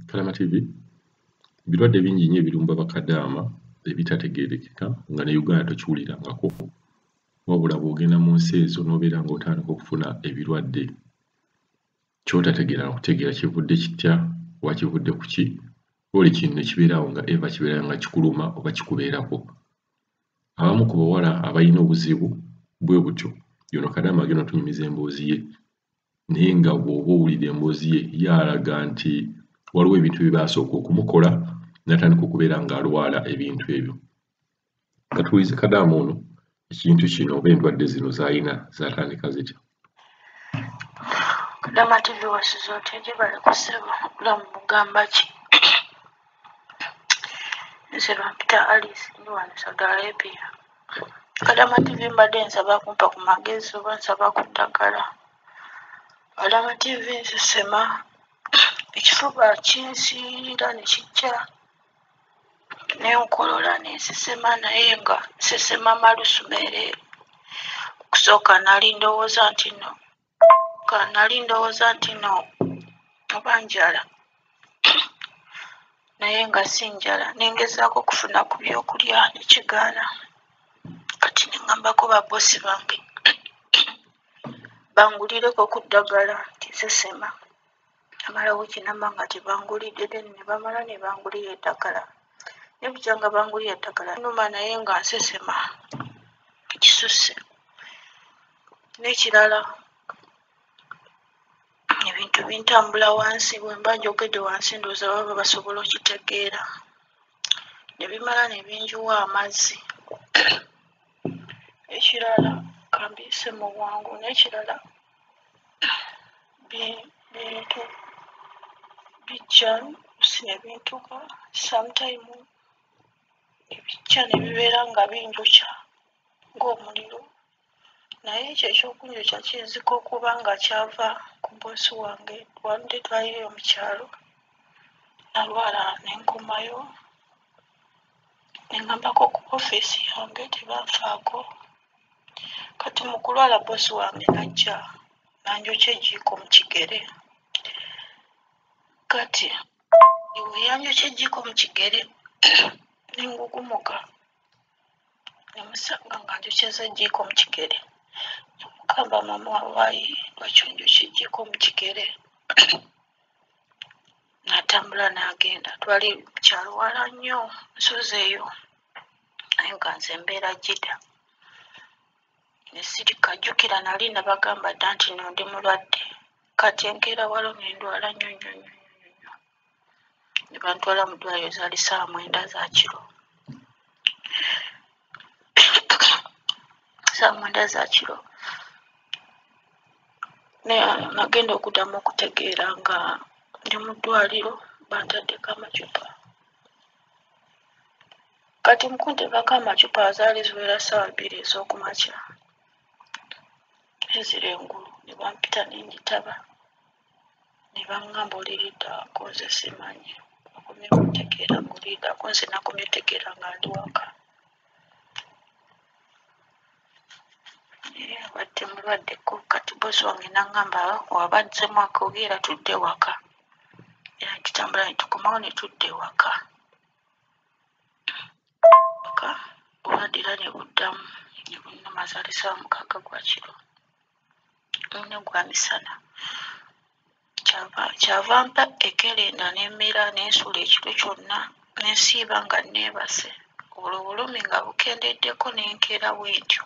Kalama TV birwadde bingi nnyo ebirumba bakadaama ebitategeerekeka nga ne Uganda tokiwulirangako wabula bw'ogenda mu nsi ezo n'obeera ng'otandika okufuna ebirwadde ky'otategeera kutegeera kivudde kitya oba kivudde ku ki buli kintu ne kibeerawo nga eva kibeera nga kikuluma oba kikubeerako. Abamu ku bawala abalina obuzibu bwe butyo yono kadaama agenda otunyumiza emboozi ye naye nga bw'oba owulira emboozi ye y'alaga nti waliwo ebintu bye baasooka okumukola n'atandika okubeera ng'alwala ebintu ebyo. Katuwulize kadaama ono ekintu kino oba endwadde zino z'alina zaatandika zitya. Kadaama TV wasiza otya bali kusema obulamu bugamba ki? Nze bampita Alice ndi wano Saudi Arabia. Kadaama TV mbadde nsaba kumpa ku magezi oba nsaba ku ddagala. Kadaama TV nsesema ekifuba kinsiira ne kijja n'enkolola n'ensesema naye nga nsesema malusu meereere. Okusooka nali ndowooza nti no oba njala naye nga si njala nengezaako okufuna ku byokulya nekigaana. Kati neŋŋambako babbosi bange bangulireko ku ddagala nti nsesema. Amalawo kinamba nga tebangulidde ne bamala ne bangulira eddagala. Ne bukya nga bangulira eddagala nnuma naye nga nsesema kisusse. N'ekirala ebintu bintambula wansi bwe mba njogedde wansi ndowooza baba basobola okitegeera. Ne bimala ne binjuwa amazzi. Ekirala kambiise mu bwangu n'ekirala bintu bijja ne bintuka sometime ebijja ne bibeera nga binjokya ng'omuliro naye ekyo ekyokunjokya kinzika okuba nga kyava ku bbosi wange lwande twaliyo mu kyalo nalwala nenkomayo neŋŋambako ku ofiisi yange tebanfaako. Kati mu kulwala bbosi wange najja nanjokya ejjiiko mu kigere. Kati iwe yanjokya ejjiiko mu kigere nengugumuka nemusanga nga njokyeza ejjiiko mu kigere. Nemugamba maama waayi lwaki onjokya ejjiiko mu kigere? N'atambula n'agenda. Twali mu kyalo wala nnyo nsozi eyo naye nga nze mbeera Jidda. Ne sirika jjukira nali nabagamba dda nti no ndi mulwadde kati enkeera walo ne ndwala nnyo nnyo nnyo nnyo. Ne bantwala mu ddwaliro zaali ssaawa 9 za kiro. Ssaawa 9 za kiro nagenda okuddamu okutegeera nga ndi mu ddwaliro bantaddeko amacupa. Kati mu kunteekako amacupa zaali ziwera ssaawa 2 ez'okumakya ezira engulu ne bampita ne njitaba ne baŋŋamba oliriddako nze simanyi nakomye kutegeera ng'oliriddako nze nakomye otegeera nga ndi waka. Abadde mulwaddeko kati bbosi wange n'aŋŋamba wabadzemu akogera tudde waka. Era kitambula ne tukomawo ne tudda ewaka. Obwaddira ne buddamu ne bunnuma zaali ssaawa 6 gwa kiro ne gwa misana. Kyava mpa ekerenda n'emmera n'ensula ekiro kyonna n'ensiiba nga neebase. Olwo obulumi nga bukendeddeko n'enkeera bw'entyo.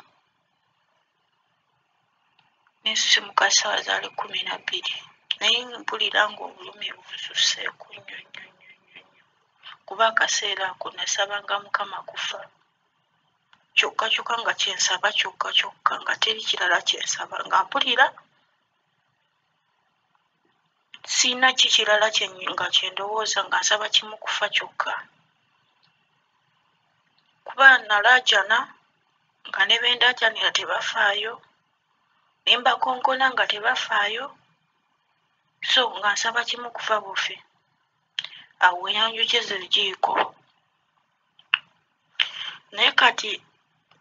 N'ensisimuka ssaawa zaali 12 naye mpulira ng'obulumi bunsusseeko nnyo nnyo nnyo nnyo. Kuba akaseera ako nasabanga Mukama kufa. Kyokka kyokka nga kyensaba kyokka kyokka nga teri kirala kyensaba nga mpulira siina ki kirala nga kyendowooza nga nsaba kimu kufa kyokka. Kuba nalaajana nga ne bendaajanira tebafaayo ne mbakonkona nga tebafaayo so nga nsaba kimu kufa bufi. Awo we yanjokyeza ejjiiko naye kati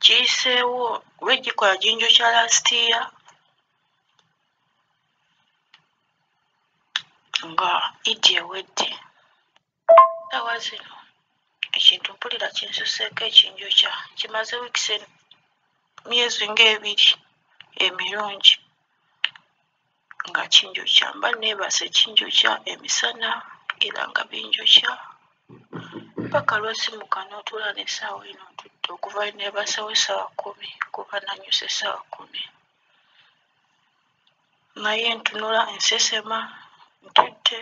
kiyiseewo kuba ejjiiko yaginjokya lasitiya nga Idi ewedde Sawa zino ekintu mpulira kinsuseeko ekinjokya kimaze wiikisi myezi ng'ebiri emirungi nga kinjokya mba neebase kinjokya emisana era nga binjokya paka lwosimuka n'otuula n'essaawa eno ntudde okuva neebasewo essaawa 10 kuba nanyuse essaawa 10 naye ntunula nsesema ntudde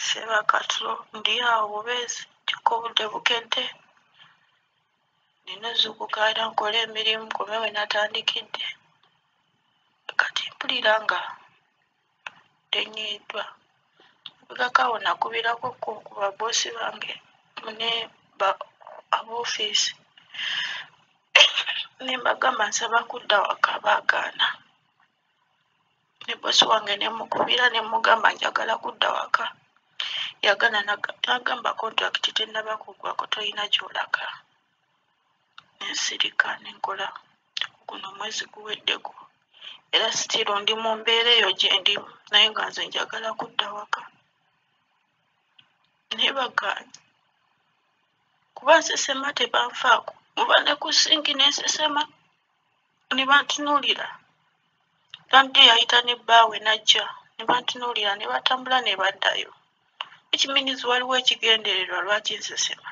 seba katulo ndi awo bubeezi kyokka obudde bukedde nina ozzukukaira nkole emirimu kome we natandikidde kati mpulira nga tenyiddwa bigakaawo nakubirako ku baboosi bange ne ab'ofiisi ne mbagamba nsaba kudda waka baagaana ne boosi wange ne mukubira ne mugamba njagala kudda waka yagaana n'agamba kontrakiti tennaba kuggwako tolina gy'olaga nensirika nenkola guno omwezi guweddeko era sitiro ndi mu mbeera eyo gye ndimu naye nga nze njagala kudda waka naye bagaanye kuba nsesema tebanfaako muba ne ku sinki nensesema ne bantunuulira lwandde yayita ne bbaawe najja ne bantunuulira ne batambula ne baddayo ekiminizi waliwo ekigendererwa lwaki nsesema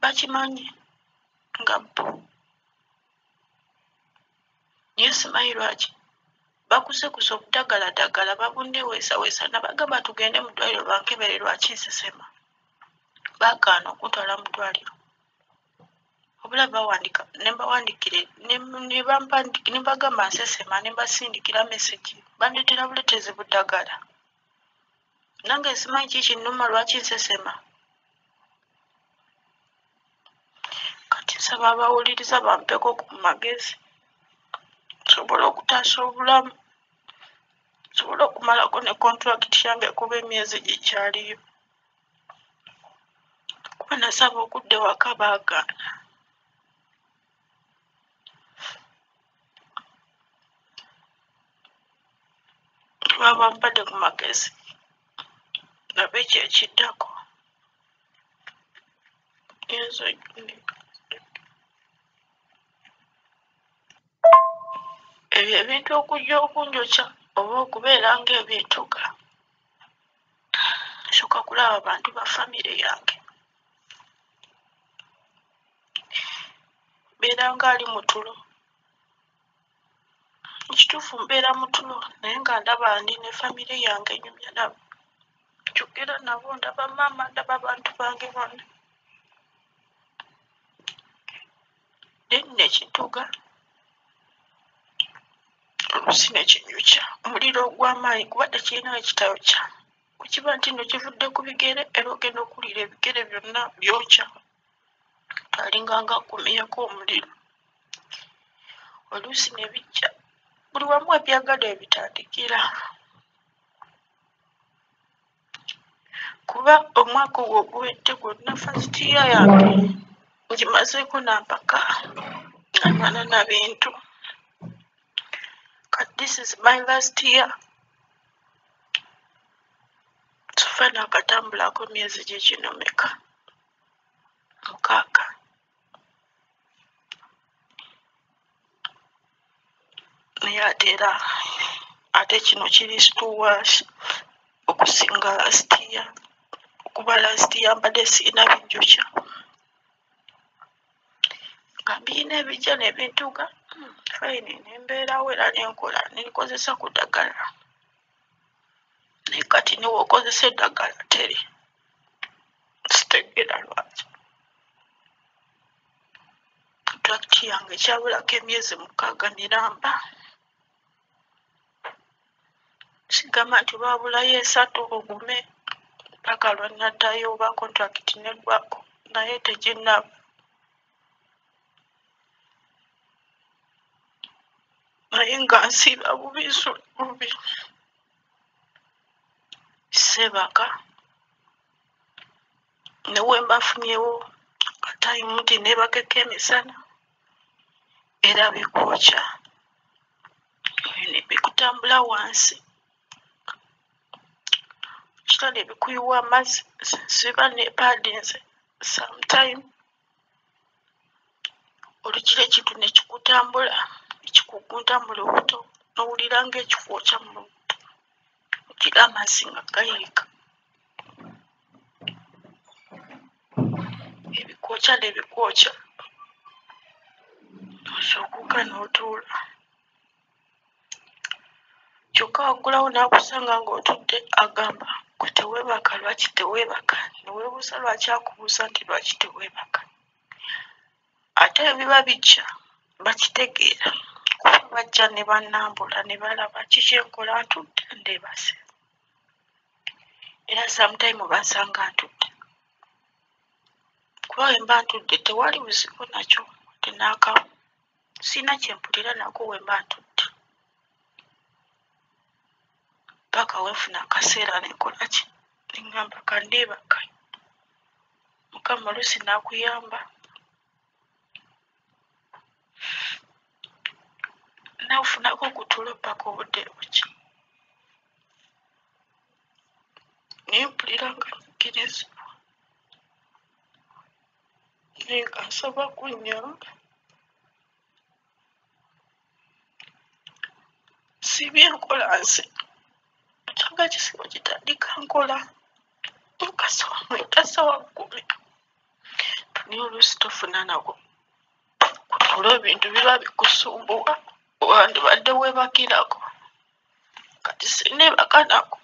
bakimanyi nga bo naye simanyi lwaki bakusekusa obudagaladagala babunneweesaweesa nabagamba tugende mu ddwaliro bankebere lwaki nsesema baagaana okuntwala mu ddwaliro obula bawandika nembawandikire nembagamba nsesema nembasindikira mesegi bandeetera buleetezi buddagala nange simanyi kikinnuma lwaki nsesema kati nsaba abawuliriza bampeko ku magezi nsobole okutaasa obulamu nsobole okumalako ne kontrakiti yange kuba emyezi gikyaliyo kuba nasaba okudda ewaka baagaana baba mpadde ku magezi nabe kyekiddako enzo ebyo ebintu okujja okunjokya oba okubeera ng'ebintuga nsooka kulaba abantu ba famire yange mbeera nga ali mu tulo ekituufu mbeera mu tulo naye nga ndaba ndi ne famire yange enyumya nabo njogera nabo ndaba maama ndaba bantu bange bonna then nekintuga oluusi nekinyukya omuliro ogw'amaanyi kuba tekirinayo ekitayokya kukiba nti no kivudde ku bigere era ogenda okuwulira ebigere byonna byokya alinganga akumyeko omuliro oluusi ne bijja buli wamu ebyagala ebitandikira kuba omwaka ogwo oguwedde gwonna fasitiya yange ngimazeeko nampaka nangana na bintu kati this is my last year tufa nakatambulako emyezi gyekinomeka 6 naye ate kino kiri stuwash okusinga last year okuba last year mbadde sirina binjokya nga mbirina ebijja nebintuga fine nembeerawo era nenkola nenkozesa ku ddagala naye kati newokozesa eddagala teri sitegera lwaki kontrakiti yange kyabulako emyezi 6 niramba sigamba nti babulayo 3 ogume paka lwenaddayo oba kontrakiti neggwako naye teginnaba naye nga nsiiba bubi sebaka newe mbafunyewo katayimu nti nebakeko emisana era bikwokya bikutambula wansi especially ebikuyiwa amazzi ziba ne paadinze sometime olukira ekintu ne kikutambula ekikugunta mu lubuto n'owulira ng'ekikwokya mu lubuto okira amazzi nga gayiika ebikwokya ne bikwokya osookuuka n'otuula kyokka waggulawo n'akusanga ng'otudde agamba gwe teweebaka lwaki teweebaka neweebuuza lwaki akubuuza nti lwaki teweebaka ate ebiba bijja bakitegeera kuba bajja ne bannambula ne balaba kikyenkola ntudde ndeebase era sometime bansanga ntudde kuba we mba ntudde tewali buzibu nakyo tenaakamu sina kyempulira nako we mba ntudde paka wenfuna akaseera nenkola ki neŋŋamba kandeebaka mukama oluusi naakuyamba nafunako okutuula paka obudde buki naye mpulira nga nkirizibwa naye nga nsaba kunnyamba si byenkola nze kyanga kisibo kitandika nkola nkasawa mwenda sawa 10 naye oluusi tofuna nako kutuula ebintu biba bikusumbuwa wandibadde weebakirako kati sinneebaka nako